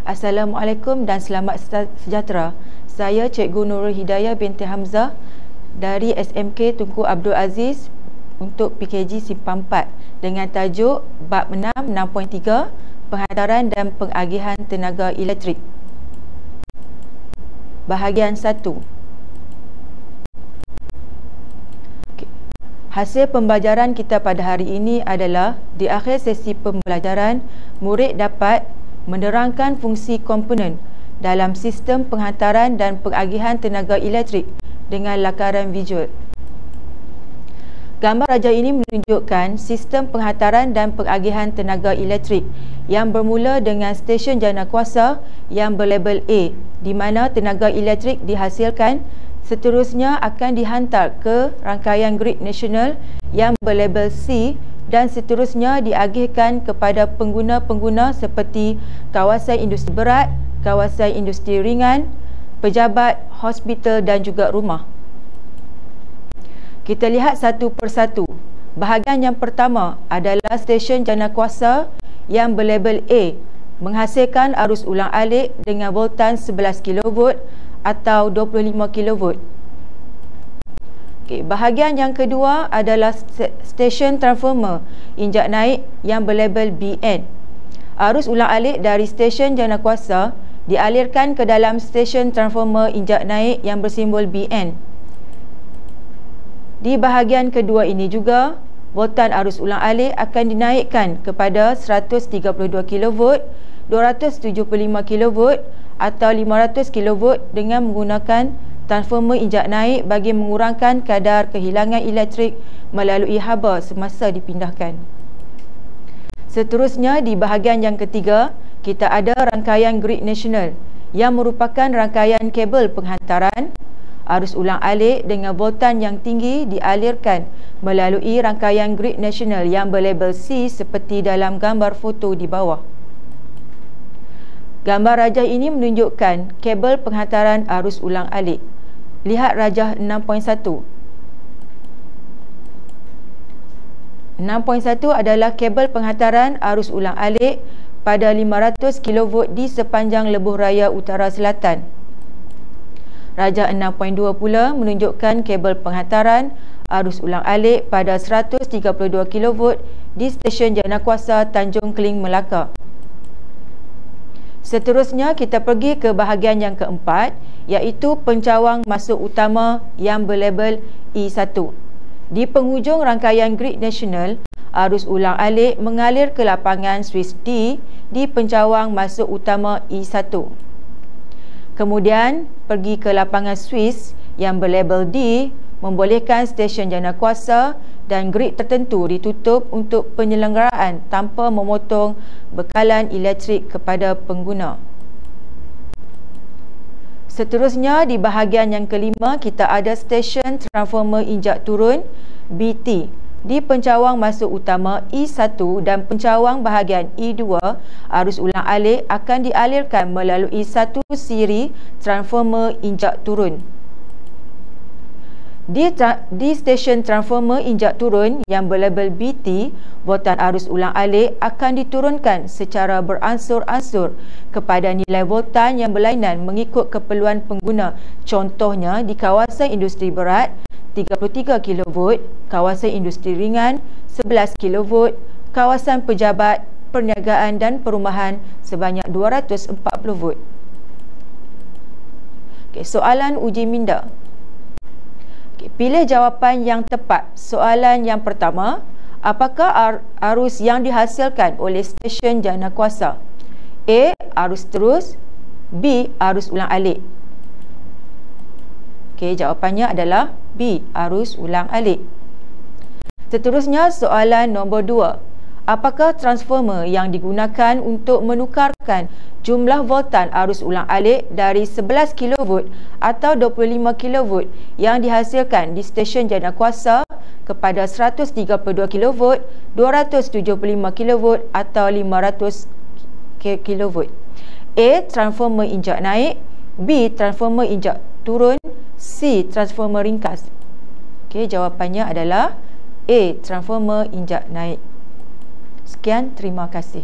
Assalamualaikum dan selamat sejahtera. Saya Cikgu Nurul Hidayah binti Hamzah dari SMK Tunku Abdul Aziz untuk PKG Simpang 4 dengan tajuk Bab 6 6.3 Penghantaran dan Pengagihan Tenaga Elektrik. Bahagian 1. Hasil pembelajaran kita pada hari ini adalah di akhir sesi pembelajaran, murid dapat menerangkan fungsi komponen dalam sistem penghantaran dan pengagihan tenaga elektrik dengan lakaran visual. Gambar raja ini menunjukkan sistem penghantaran dan pengagihan tenaga elektrik yang bermula dengan stesen jana kuasa yang berlabel A, di mana tenaga elektrik dihasilkan seterusnya akan dihantar ke rangkaian grid nasional yang berlabel C dan seterusnya diagihkan kepada pengguna-pengguna seperti kawasan industri berat, kawasan industri ringan, pejabat, hospital dan juga rumah. Kita lihat satu persatu. Bahagian yang pertama adalah stesen jana kuasa yang berlabel A menghasilkan arus ulang alik dengan voltan 11 kV atau 25 kV. Bahagian yang kedua adalah stesen transformer injak naik yang berlabel BN. Arus ulang alik dari stesen jana kuasa dialirkan ke dalam stesen transformer injak naik yang bersimbol BN. Di bahagian kedua ini juga, voltan arus ulang alik akan dinaikkan kepada 132 kV, 275 kV atau 500 kV dengan menggunakan transformer injak naik bagi mengurangkan kadar kehilangan elektrik melalui haba semasa dipindahkan. Seterusnya di bahagian yang ketiga, kita ada rangkaian grid nasional yang merupakan rangkaian kabel penghantaran. Arus ulang alik dengan voltan yang tinggi dialirkan melalui rangkaian grid nasional yang berlabel C seperti dalam gambar foto di bawah. Gambar rajah ini menunjukkan kabel penghantaran arus ulang alik. Lihat rajah 6.1. 6.1 adalah kabel penghantaran arus ulang alik pada 500 kV di sepanjang lebuh raya utara selatan. Rajah 6.2 pula menunjukkan kabel penghantaran arus ulang alik pada 132 kV di stesen jana kuasa Tanjung Keling, Melaka. Seterusnya kita pergi ke bahagian yang keempat, iaitu pencawang masuk utama yang berlabel E1. Di penghujung rangkaian grid nasional, arus ulang alik mengalir ke lapangan Swiss D di pencawang masuk utama E1. Kemudian pergi ke lapangan Swiss yang berlabel D, membolehkan stesen jana kuasa dan grid tertentu ditutup untuk penyelenggaraan tanpa memotong bekalan elektrik kepada pengguna. Seterusnya di bahagian yang kelima, kita ada stesen transformer injak turun BT di pencawang masuk utama E1 dan pencawang bahagian E2. Arus ulang alik akan dialirkan melalui satu siri transformer injak turun. Di stesen transformer injak turun yang berlabel BT, voltan arus ulang alik akan diturunkan secara beransur-ansur kepada nilai voltan yang berlainan mengikut keperluan pengguna. Contohnya di kawasan industri berat 33 kV, kawasan industri ringan 11 kV, kawasan pejabat, perniagaan dan perumahan sebanyak 240 V. Soalan uji minda. Pilih jawapan yang tepat. Soalan yang pertama, apakah arus yang dihasilkan oleh stesen jana kuasa? A. Arus terus. B. Arus ulang alik. Jawapannya adalah B. Arus ulang alik. Seterusnya soalan nombor 2. Apakah transformer yang digunakan untuk menukarkan jumlah voltan arus ulang alik dari 11 kV atau 25 kV yang dihasilkan di stesen jana kuasa kepada 132 kV, 275 kV atau 500 kV? A. Transformer injak naik. B. Transformer injak turun. C. Transformer ringkas. Jawapannya adalah A. Transformer injak naik. Sekian, terima kasih.